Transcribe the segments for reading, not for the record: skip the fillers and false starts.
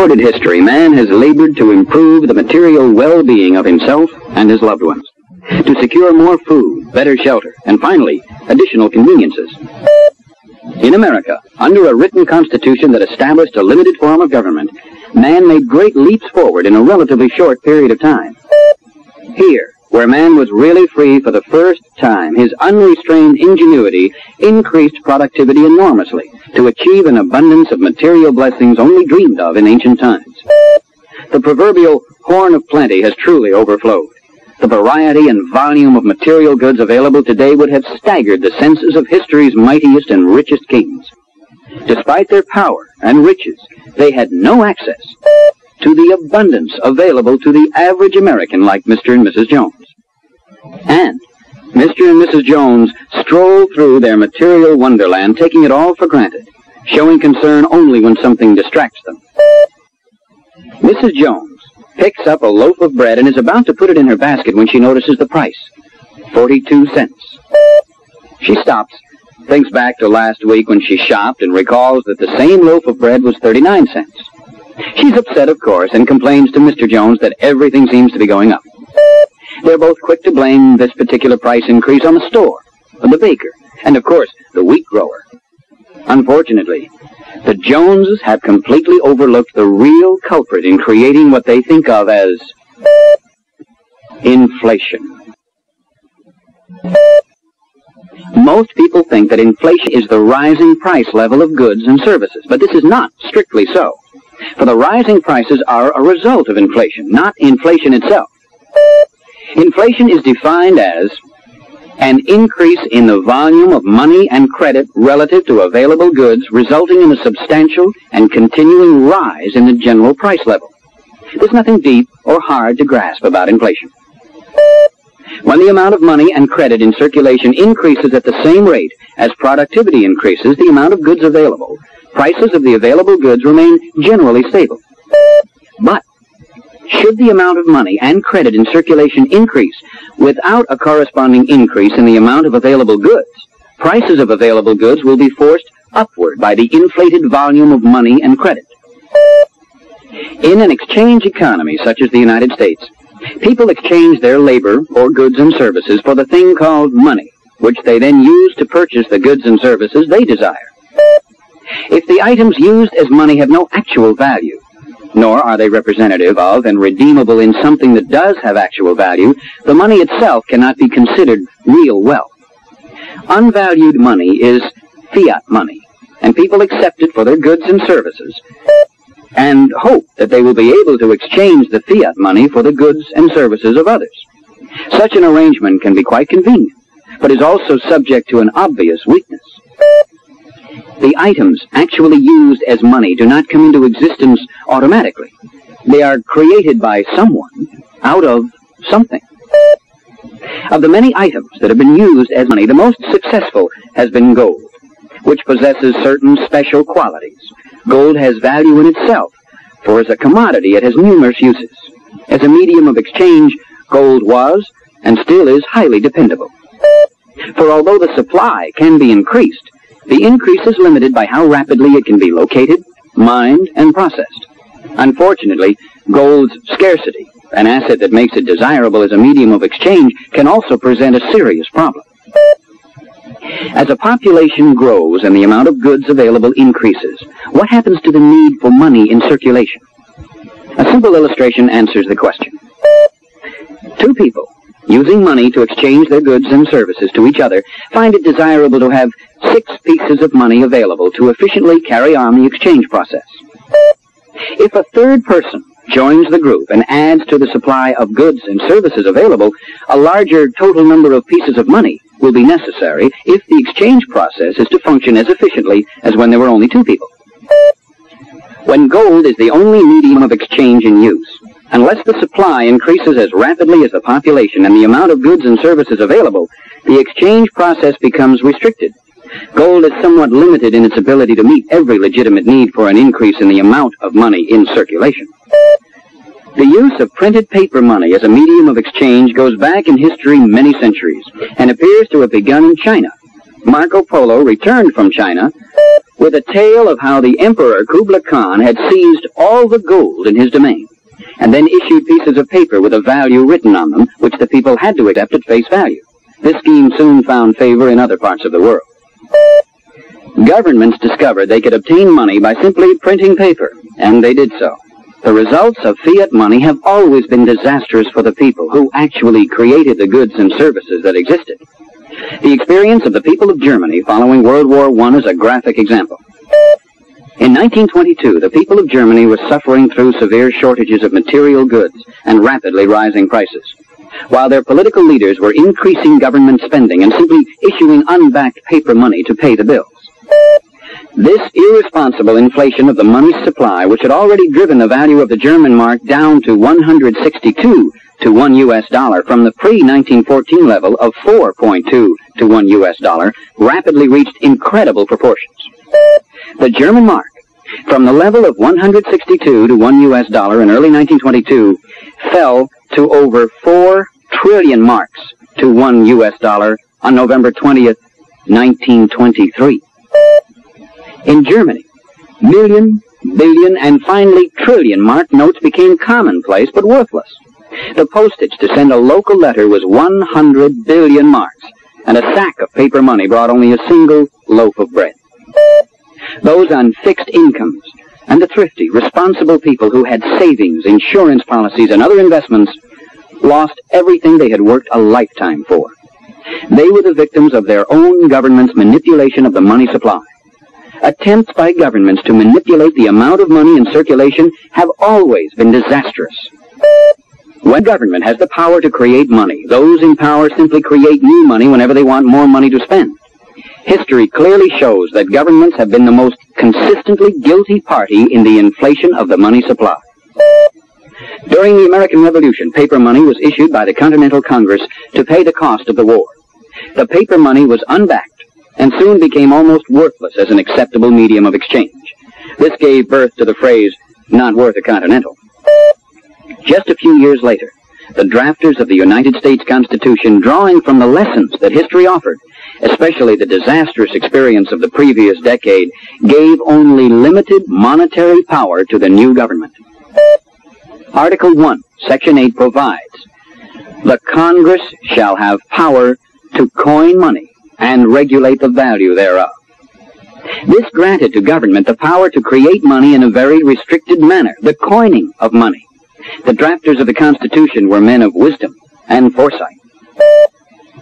recorded history, man has labored to improve the material well-being of himself and his loved ones, to secure more food, better shelter, and finally, additional conveniences. In America, under a written constitution that established a limited form of government, man made great leaps forward in a relatively short period of time. Here, where man was really free for the first time, his unrestrained ingenuity increased productivity enormously to achieve an abundance of material blessings only dreamed of in ancient times. The proverbial horn of plenty has truly overflowed. The variety and volume of material goods available today would have staggered the senses of history's mightiest and richest kings. Despite their power and riches, they had no access to the abundance available to the average American like Mr. and Mrs. Jones. And Mr. and Mrs. Jones stroll through their material wonderland, taking it all for granted, showing concern only when something distracts them. Mrs. Jones picks up a loaf of bread and is about to put it in her basket when she notices the price, 42 cents. She stops, thinks back to last week when she shopped, and recalls that the same loaf of bread was 39 cents. She's upset, of course, and complains to Mr. Jones that everything seems to be going up. They're both quick to blame this particular price increase on the store, the baker, and, of course, the wheat grower. Unfortunately, the Joneses have completely overlooked the real culprit in creating what they think of as inflation. Most people think that inflation is the rising price level of goods and services, but this is not strictly so. For the rising prices are a result of inflation, not inflation itself. Inflation is defined as an increase in the volume of money and credit relative to available goods, resulting in a substantial and continuing rise in the general price level. There's nothing deep or hard to grasp about inflation. When the amount of money and credit in circulation increases at the same rate as productivity increases the amount of goods available, prices of the available goods remain generally stable. But should the amount of money and credit in circulation increase without a corresponding increase in the amount of available goods, prices of available goods will be forced upward by the inflated volume of money and credit. In an exchange economy such as the United States, people exchange their labor or goods and services for the thing called money, which they then use to purchase the goods and services they desire. If the items used as money have no actual value, nor are they representative of and redeemable in something that does have actual value, the money itself cannot be considered real wealth. Unvalued money is fiat money, and people accept it for their goods and services, and hope that they will be able to exchange the fiat money for the goods and services of others. Such an arrangement can be quite convenient, but is also subject to an obvious weakness. The items actually used as money do not come into existence automatically. They are created by someone out of something. Of the many items that have been used as money, the most successful has been gold, which possesses certain special qualities. Gold has value in itself, for as a commodity it has numerous uses. As a medium of exchange, gold was and still is highly dependable. For although the supply can be increased, the increase is limited by how rapidly it can be located, mined, and processed. Unfortunately, gold's scarcity, an asset that makes it desirable as a medium of exchange, can also present a serious problem. As a population grows and the amount of goods available increases, what happens to the need for money in circulation? A simple illustration answers the question. Two people, using money to exchange their goods and services to each other, find it desirable to have 6 pieces of money available to efficiently carry on the exchange process. If a third person joins the group and adds to the supply of goods and services available, a larger total number of pieces of money will be necessary if the exchange process is to function as efficiently as when there were only 2 people. When gold is the only medium of exchange in use, unless the supply increases as rapidly as the population and the amount of goods and services available, the exchange process becomes restricted. Gold is somewhat limited in its ability to meet every legitimate need for an increase in the amount of money in circulation. The use of printed paper money as a medium of exchange goes back in history many centuries and appears to have begun in China. Marco Polo returned from China with a tale of how the Emperor Kublai Khan had seized all the gold in his domain, and then issued pieces of paper with a value written on them, which the people had to accept at face value. This scheme soon found favor in other parts of the world. Governments discovered they could obtain money by simply printing paper, and they did so. The results of fiat money have always been disastrous for the people who actually created the goods and services that existed. The experience of the people of Germany following World War I is a graphic example. In 1922, the people of Germany were suffering through severe shortages of material goods and rapidly rising prices, while their political leaders were increasing government spending and simply issuing unbacked paper money to pay the bills. This irresponsible inflation of the money supply, which had already driven the value of the German mark down to 162 to $1 US from the pre-1914 level of 4.2 to $1 US, rapidly reached incredible proportions. The German mark, from the level of 162 to $1 US in early 1922, fell to over 4 trillion marks to $1 US on November 20th, 1923. In Germany, million, billion, and finally trillion mark notes became commonplace but worthless. The postage to send a local letter was 100 billion marks, and a sack of paper money brought only a single loaf of bread. Those on fixed incomes and the thrifty, responsible people who had savings, insurance policies, and other investments lost everything they had worked a lifetime for. They were the victims of their own government's manipulation of the money supply. Attempts by governments to manipulate the amount of money in circulation have always been disastrous. When government has the power to create money, those in power simply create new money whenever they want more money to spend. History clearly shows that governments have been the most consistently guilty party in the inflation of the money supply. During the American Revolution, paper money was issued by the Continental Congress to pay the cost of the war. The paper money was unbacked and soon became almost worthless as an acceptable medium of exchange. This gave birth to the phrase, "not worth a continental." Just a few years later, the drafters of the United States Constitution, drawing from the lessons that history offered, especially the disastrous experience of the previous decade, gave only limited monetary power to the new government. Article 1, Section 8 provides, "The Congress shall have power to coin money and regulate the value thereof." This granted to government the power to create money in a very restricted manner, the coining of money. The drafters of the Constitution were men of wisdom and foresight.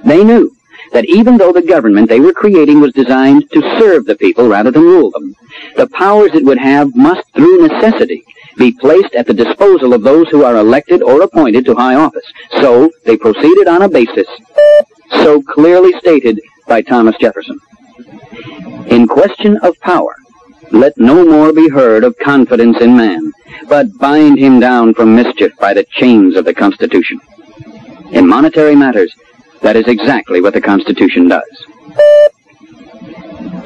They knew that even though the government they were creating was designed to serve the people rather than rule them, the powers it would have must, through necessity, be placed at the disposal of those who are elected or appointed to high office. So they proceeded on a basis so clearly stated by Thomas Jefferson. "In question of power, let no more be heard of confidence in man, but bind him down from mischief by the chains of the Constitution." In monetary matters, that is exactly what the Constitution does.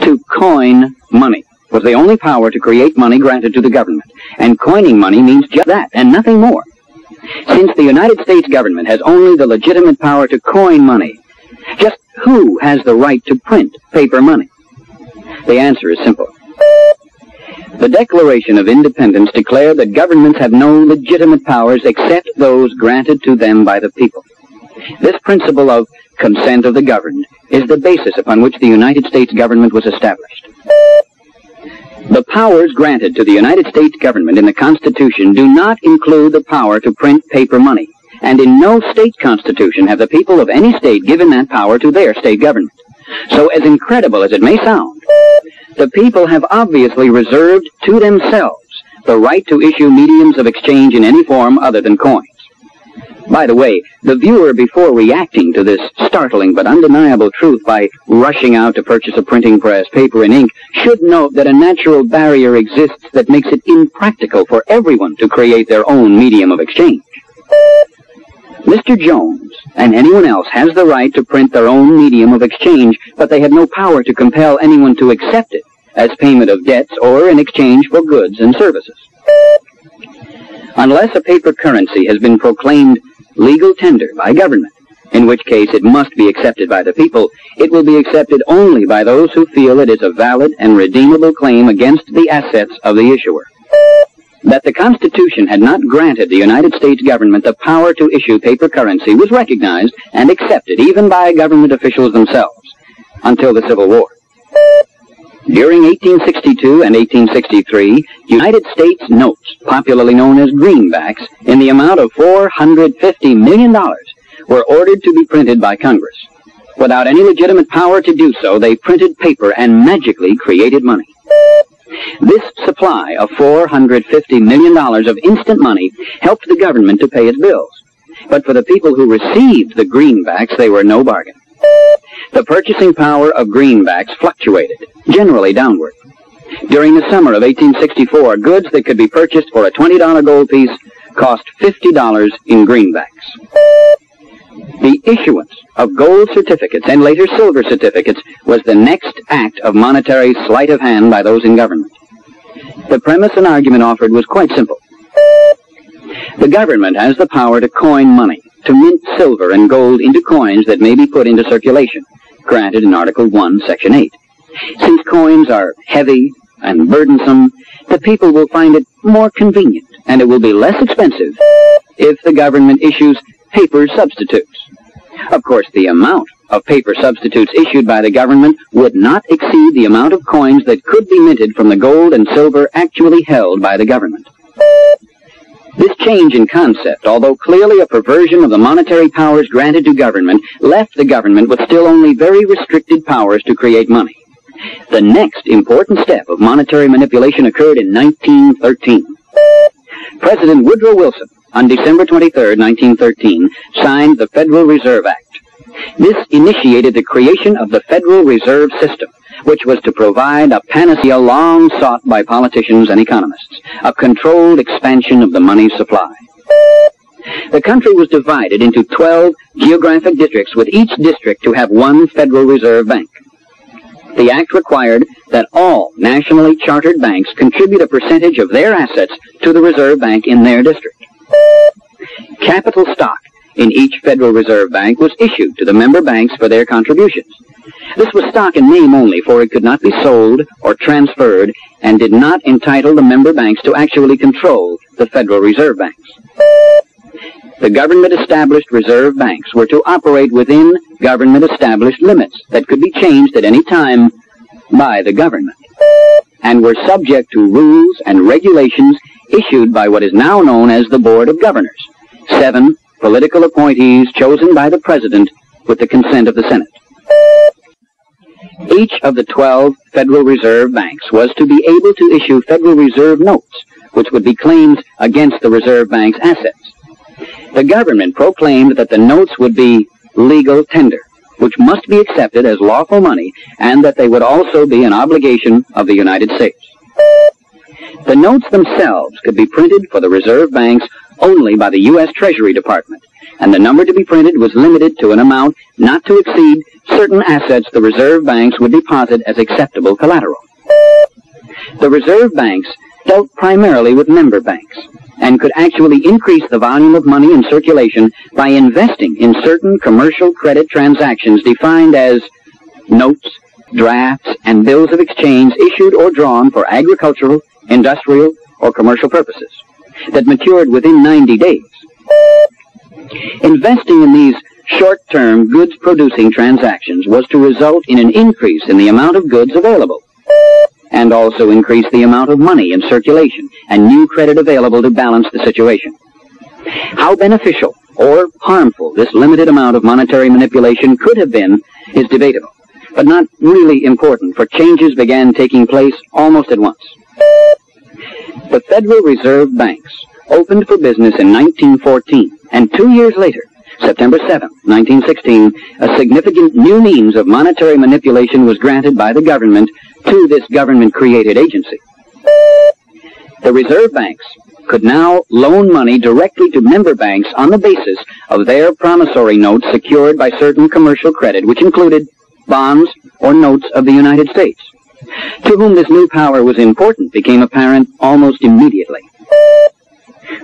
To coin money was the only power to create money granted to the government, and coining money means just that and nothing more. Since the United States government has only the legitimate power to coin money, just who has the right to print paper money? The answer is simple. The Declaration of Independence declared that governments have no legitimate powers except those granted to them by the people. This principle of consent of the governed is the basis upon which the United States government was established. The powers granted to the United States government in the Constitution do not include the power to print paper money, and in no state constitution have the people of any state given that power to their state government. So, as incredible as it may sound, the people have obviously reserved to themselves the right to issue mediums of exchange in any form other than coins. By the way, the viewer, before reacting to this startling but undeniable truth by rushing out to purchase a printing press, paper, and ink, should note that a natural barrier exists that makes it impractical for everyone to create their own medium of exchange. Mr. Jones and anyone else has the right to print their own medium of exchange, but they have no power to compel anyone to accept it as payment of debts or in exchange for goods and services. Unless a paper currency has been proclaimed legal tender by government, in which case it must be accepted by the people, it will be accepted only by those who feel it is a valid and redeemable claim against the assets of the issuer. That the Constitution had not granted the United States government the power to issue paper currency was recognized and accepted even by government officials themselves until the Civil War. During 1862 and 1863, United States notes, popularly known as greenbacks, in the amount of $450 million, were ordered to be printed by Congress. Without any legitimate power to do so, they printed paper and magically created money. This supply of $450 million of instant money helped the government to pay its bills. But for the people who received the greenbacks, they were no bargain. The purchasing power of greenbacks fluctuated, generally downward. During the summer of 1864, goods that could be purchased for a $20 gold piece cost $50 in greenbacks. The issuance of gold certificates and later silver certificates was the next act of monetary sleight of hand by those in government. The premise and argument offered was quite simple. The government has the power to coin money, to mint silver and gold into coins that may be put into circulation, granted in Article 1, Section 8. Since coins are heavy and burdensome, the people will find it more convenient, and it will be less expensive if the government issues paper substitutes. Of course, the amount of paper substitutes issued by the government would not exceed the amount of coins that could be minted from the gold and silver actually held by the government. This change in concept, although clearly a perversion of the monetary powers granted to government, left the government with still only very restricted powers to create money. The next important step of monetary manipulation occurred in 1913. President Woodrow Wilson, on December 23, 1913, signed the Federal Reserve Act. This initiated the creation of the Federal Reserve System, which was to provide a panacea long sought by politicians and economists, a controlled expansion of the money supply. The country was divided into 12 geographic districts, with each district to have one Federal Reserve Bank. The act required that all nationally chartered banks contribute a percentage of their assets to the Reserve Bank in their district. Capital stock in each Federal Reserve Bank was issued to the member banks for their contributions. This was stock in name only, for it could not be sold or transferred, and did not entitle the member banks to actually control the Federal Reserve Banks. The government-established reserve banks were to operate within government-established limits that could be changed at any time by the government, and were subject to rules and regulations issued by what is now known as the Board of Governors, 7 political appointees chosen by the President with the consent of the Senate. Each of the 12 Federal Reserve Banks was to be able to issue Federal Reserve notes, which would be claims against the Reserve Bank's assets. The government proclaimed that the notes would be legal tender, which must be accepted as lawful money, and that they would also be an obligation of the United States. The notes themselves could be printed for the Reserve Banks only by the U.S. Treasury Department, and the number to be printed was limited to an amount not to exceed certain assets the Reserve Banks would deposit as acceptable collateral. The Reserve Banks dealt primarily with member banks, and could actually increase the volume of money in circulation by investing in certain commercial credit transactions defined as notes, drafts, and bills of exchange issued or drawn for agricultural, industrial, or commercial purposes that matured within 90 days. Investing in these short-term goods-producing transactions was to result in an increase in the amount of goods available, and also increase the amount of money in circulation and new credit available to balance the situation. How beneficial or harmful this limited amount of monetary manipulation could have been is debatable, but not really important, for changes began taking place almost at once. The Federal Reserve Banks opened for business in 1914, and 2 years later, September 7, 1916, a significant new means of monetary manipulation was granted by the government to this government-created agency. The reserve banks could now loan money directly to member banks on the basis of their promissory notes secured by certain commercial credit, which included bonds or notes of the United States. To whom this new power was important became apparent almost immediately.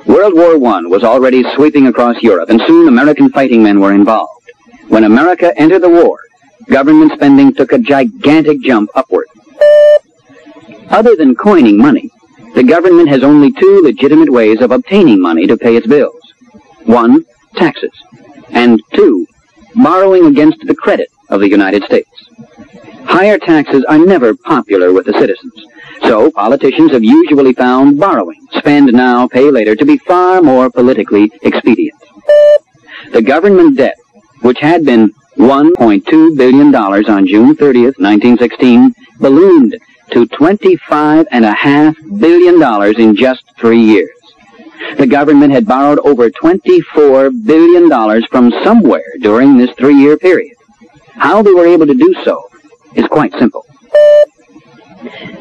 World War I was already sweeping across Europe, and soon American fighting men were involved. When America entered the war, government spending took a gigantic jump upward. Other than coining money, the government has only two legitimate ways of obtaining money to pay its bills. One, taxes, and two, borrowing against the credit of the United States. Higher taxes are never popular with the citizens, so politicians have usually found borrowing, spend now, pay later, to be far more politically expedient. The government debt, which had been $1.2 billion on June 30th, 1916, ballooned to $25.5 billion in just 3 years. The government had borrowed over $24 billion from somewhere during this 3-year period. How they were able to do so is quite simple.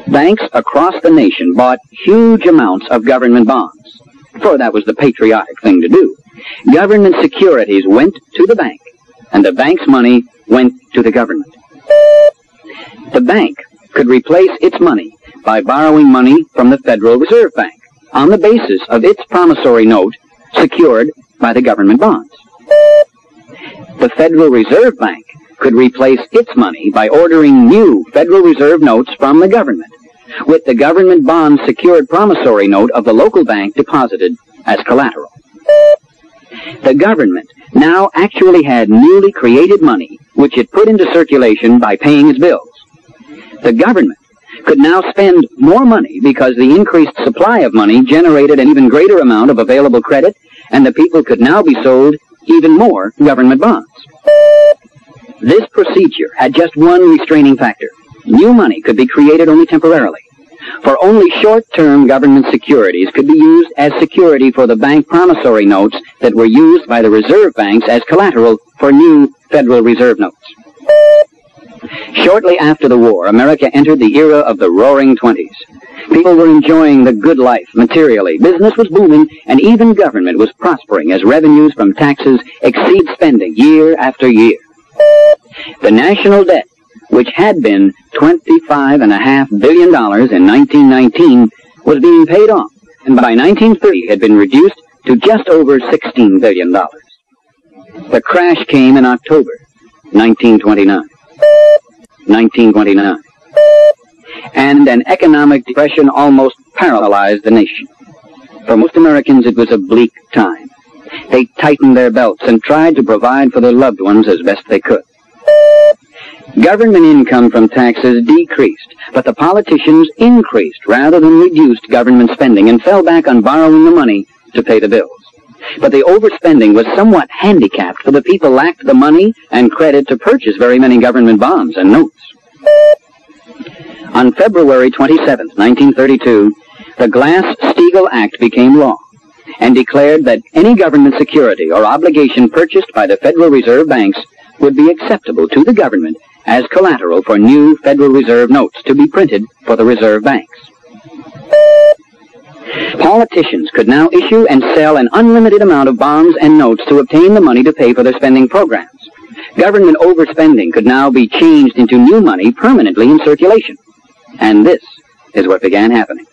Banks across the nation bought huge amounts of government bonds, for that was the patriotic thing to do. Government securities went to the bank, and the bank's money went to the government. The bank could replace its money by borrowing money from the Federal Reserve Bank on the basis of its promissory note secured by the government bonds. The Federal Reserve Bank could replace its money by ordering new Federal Reserve notes from the government, with the government bond secured promissory note of the local bank deposited as collateral. The government now actually had newly created money, which it put into circulation by paying its bills. The government could now spend more money because the increased supply of money generated an even greater amount of available credit, and the people could now be sold even more government bonds. This procedure had just one restraining factor. New money could be created only temporarily, for only short-term government securities could be used as security for the bank promissory notes that were used by the reserve banks as collateral for new Federal Reserve notes. Shortly after the war, America entered the era of the Roaring Twenties. People were enjoying the good life materially, business was booming, and even government was prospering as revenues from taxes exceed spending year after year. The national debt, which had been $25.5 billion in 1919, was being paid off, and by 1930 had been reduced to just over $16 billion. The crash came in October 1929. And an economic depression almost paralyzed the nation. For most Americans, it was a bleak time. They tightened their belts and tried to provide for their loved ones as best they could. Government income from taxes decreased, but the politicians increased rather than reduced government spending and fell back on borrowing the money to pay the bills. But the overspending was somewhat handicapped, for the people lacked the money and credit to purchase very many government bonds and notes. On February 27, 1932, the Glass-Steagall Act became law and declared that any government security or obligation purchased by the Federal Reserve banks would be acceptable to the government as collateral for new Federal Reserve notes to be printed for the reserve banks. Politicians could now issue and sell an unlimited amount of bonds and notes to obtain the money to pay for their spending programs. Government overspending could now be changed into new money permanently in circulation. And this is what began happening.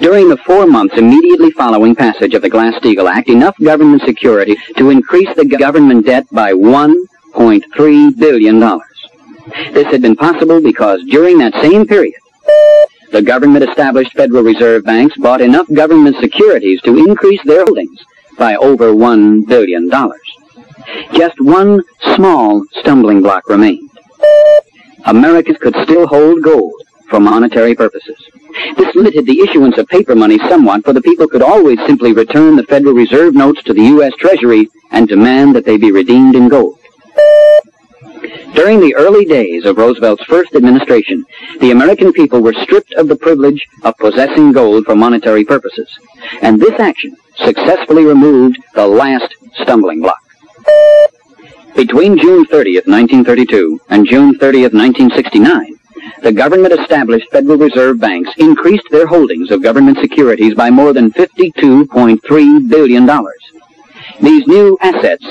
During the 4 months immediately following passage of the Glass-Steagall Act, enough government security to increase the government debt by $1.3 billion. This had been possible because during that same period, the government-established Federal Reserve banks bought enough government securities to increase their holdings by over $1 billion. Just one small stumbling block remained. Americans could still hold gold for monetary purposes. This limited the issuance of paper money somewhat, for the people could always simply return the Federal Reserve notes to the U.S. Treasury and demand that they be redeemed in gold. During the early days of Roosevelt's first administration, the American people were stripped of the privilege of possessing gold for monetary purposes, and this action successfully removed the last stumbling block. Between June 30th, 1932 and June 30th, 1969, the government-established Federal Reserve banks increased their holdings of government securities by more than $52.3 billion. These new assets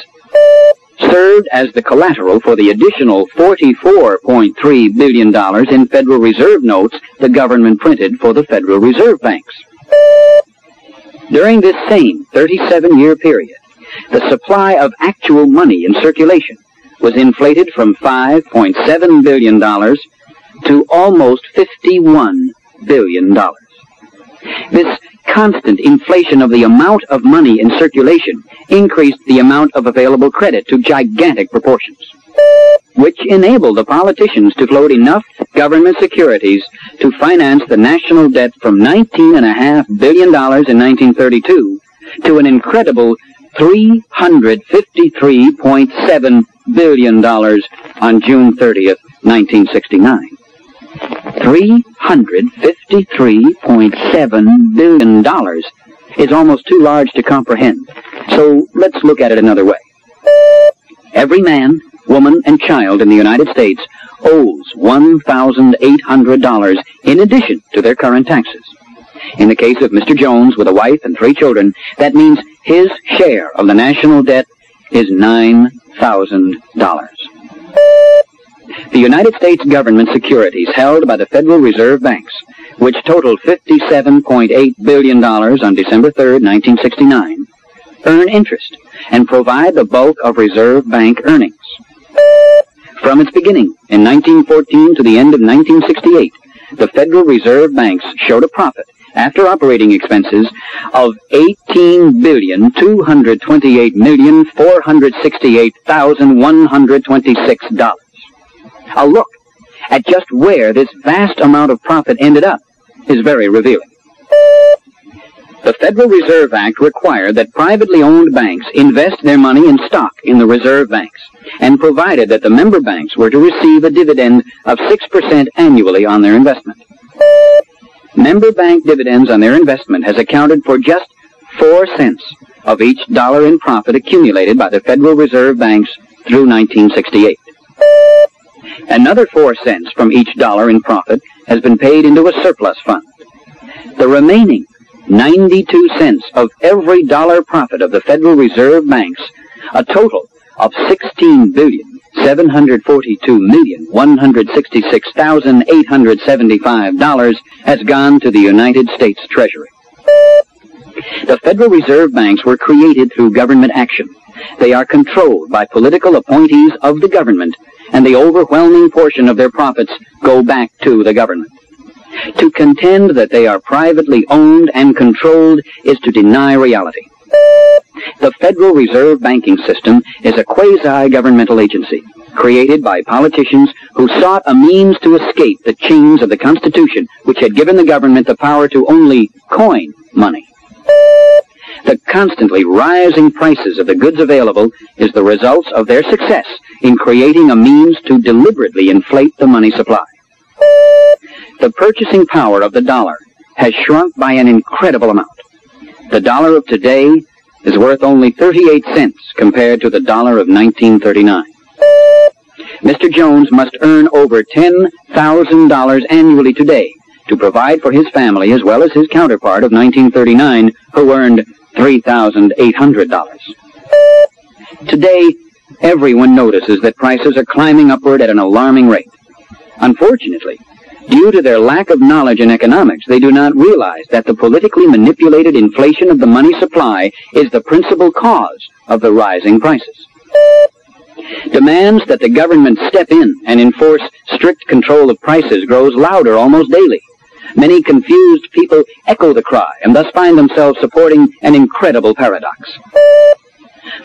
served as the collateral for the additional $44.3 billion in Federal Reserve notes the government printed for the Federal Reserve banks. During this same 37-year period, The supply of actual money in circulation was inflated from $5.7 billion to almost $51 billion. This constant inflation of the amount of money in circulation increased the amount of available credit to gigantic proportions, which enabled the politicians to float enough government securities to finance the national debt from $19.5 billion in 1932 to an incredible $353.7 billion on June 30th, 1969. $353.7 billion is almost too large to comprehend, so let's look at it another way. Every man, woman, and child in the United States owes $1,800 in addition to their current taxes. In the case of Mr. Jones, with a wife and 3 children, that means his share of the national debt is $9,000. The United States government securities held by the Federal Reserve banks, which totaled $57.8 billion on December 3, 1969, earn interest and provide the bulk of Reserve Bank earnings. From its beginning in 1914 to the end of 1968, the Federal Reserve banks showed a profit after operating expenses of $18,228,468,126. A look at just where this vast amount of profit ended up is very revealing. The Federal Reserve Act required that privately owned banks invest their money in stock in the reserve banks, and provided that the member banks were to receive a dividend of 6% annually on their investment. Member bank dividends on their investment has accounted for just 4 cents of each dollar in profit accumulated by the Federal Reserve banks through 1968. Another 4 cents from each dollar in profit has been paid into a surplus fund. The remaining 92 cents of every dollar profit of the Federal Reserve banks, a total of $16,742,166,875 has gone to the United States Treasury. The Federal Reserve banks were created through government action. They are controlled by political appointees of the government, and the overwhelming portion of their profits go back to the government. To contend that they are privately owned and controlled is to deny reality. The Federal Reserve banking system is a quasi-governmental agency created by politicians who sought a means to escape the chains of the Constitution, which had given the government the power to only coin money. The constantly rising prices of the goods available is the result of their success in creating a means to deliberately inflate the money supply. The purchasing power of the dollar has shrunk by an incredible amount. The dollar of today is worth only 38 cents compared to the dollar of 1939. Mr. Jones must earn over $10,000 annually today to provide for his family, as well as his counterpart of 1939, who earned $3,800. Today, everyone notices that prices are climbing upward at an alarming rate. Unfortunately, due to their lack of knowledge in economics, they do not realize that the politically manipulated inflation of the money supply is the principal cause of the rising prices. Demands that the government step in and enforce strict control of prices grows louder almost daily. Many confused people echo the cry and thus find themselves supporting an incredible paradox.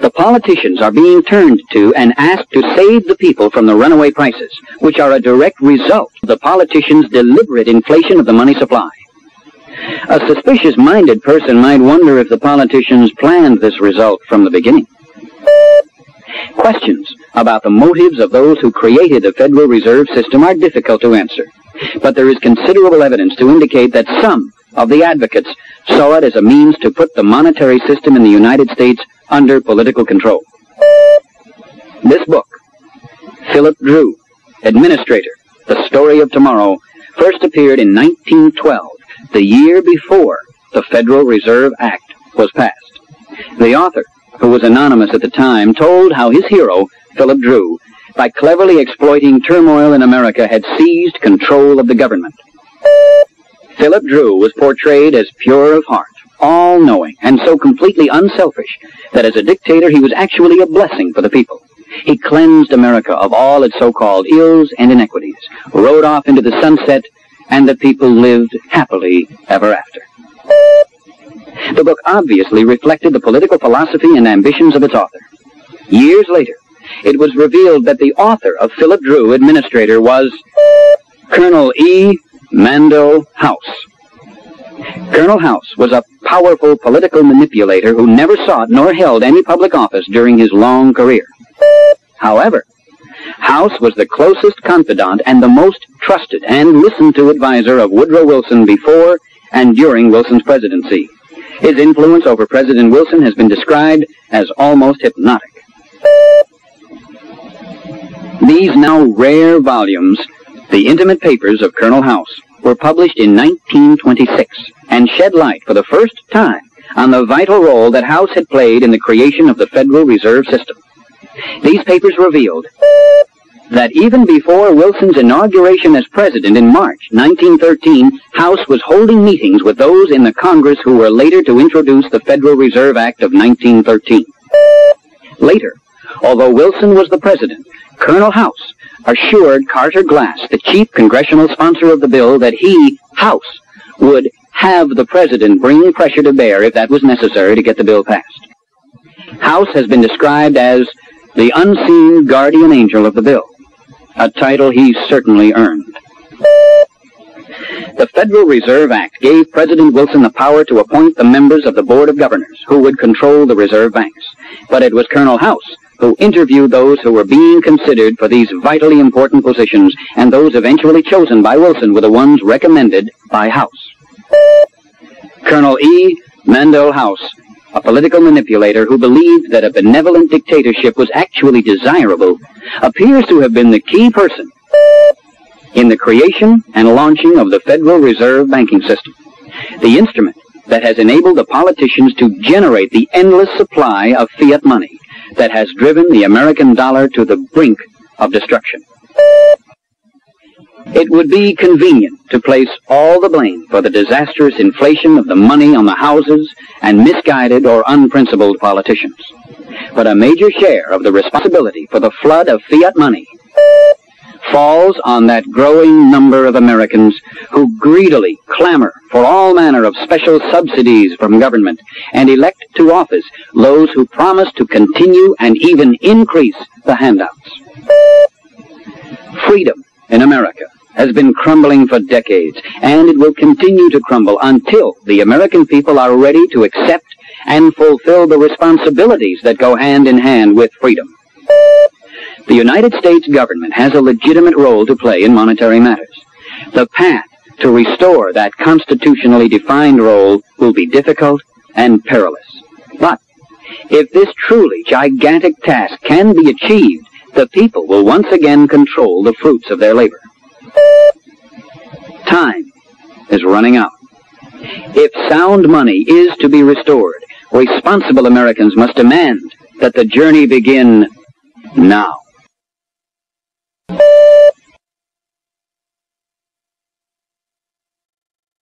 The politicians are being turned to and asked to save the people from the runaway prices, which are a direct result of the politicians' deliberate inflation of the money supply. A suspicious-minded person might wonder if the politicians planned this result from the beginning. Questions about the motives of those who created the Federal Reserve System are difficult to answer, but there is considerable evidence to indicate that some of the advocates saw it as a means to put the monetary system in the United States under political control. This book, Philip Drew, Administrator, The Story of Tomorrow, first appeared in 1912, the year before the Federal Reserve Act was passed. The author, who was anonymous at the time, told how his hero, Philip Drew, by cleverly exploiting turmoil in America, had seized control of the government. Philip Drew was portrayed as pure of heart, all-knowing and so completely unselfish that as a dictator he was actually a blessing for the people. He cleansed America of all its so-called ills and inequities, rode off into the sunset, and the people lived happily ever after. The book obviously reflected the political philosophy and ambitions of its author. Years later, it was revealed that the author of Philip Drew, Administrator, was Colonel E. Mandel House. Colonel House was a powerful political manipulator who never sought nor held any public office during his long career. However, House was the closest confidant and the most trusted and listened to advisor of Woodrow Wilson before and during Wilson's presidency. His influence over President Wilson has been described as almost hypnotic. These now rare volumes, the intimate papers of Colonel House, were published in 1926 and shed light for the first time on the vital role that House had played in the creation of the Federal Reserve System. These papers revealed that even before Wilson's inauguration as president in March 1913, House was holding meetings with those in the Congress who were later to introduce the Federal Reserve Act of 1913. Later, although Wilson was the president, Colonel House assured Carter Glass, the chief congressional sponsor of the bill, that he, House, would have the president bring pressure to bear if that was necessary to get the bill passed. House has been described as the unseen guardian angel of the bill, a title he certainly earned. The Federal Reserve Act gave President Wilson the power to appoint the members of the Board of Governors who would control the reserve banks. But it was Colonel House who interviewed those who were being considered for these vitally important positions, and those eventually chosen by Wilson were the ones recommended by House. Colonel E. Mandel House, a political manipulator who believed that a benevolent dictatorship was actually desirable, appears to have been the key person in the creation and launching of the Federal Reserve banking system, the instrument that has enabled the politicians to generate the endless supply of fiat money that has driven the American dollar to the brink of destruction. It would be convenient to place all the blame for the disastrous inflation of the money on the houses and misguided or unprincipled politicians. But a major share of the responsibility for the flood of fiat money falls on that growing number of Americans who greedily clamor for all manner of special subsidies from government and elect to office those who promise to continue and even increase the handouts. Freedom in America has been crumbling for decades, and it will continue to crumble until the American people are ready to accept and fulfill the responsibilities that go hand in hand with freedom. The United States government has a legitimate role to play in monetary matters. The path to restore that constitutionally defined role will be difficult and perilous. But if this truly gigantic task can be achieved, the people will once again control the fruits of their labor. Time is running out. If sound money is to be restored, responsible Americans must demand that the journey begin now.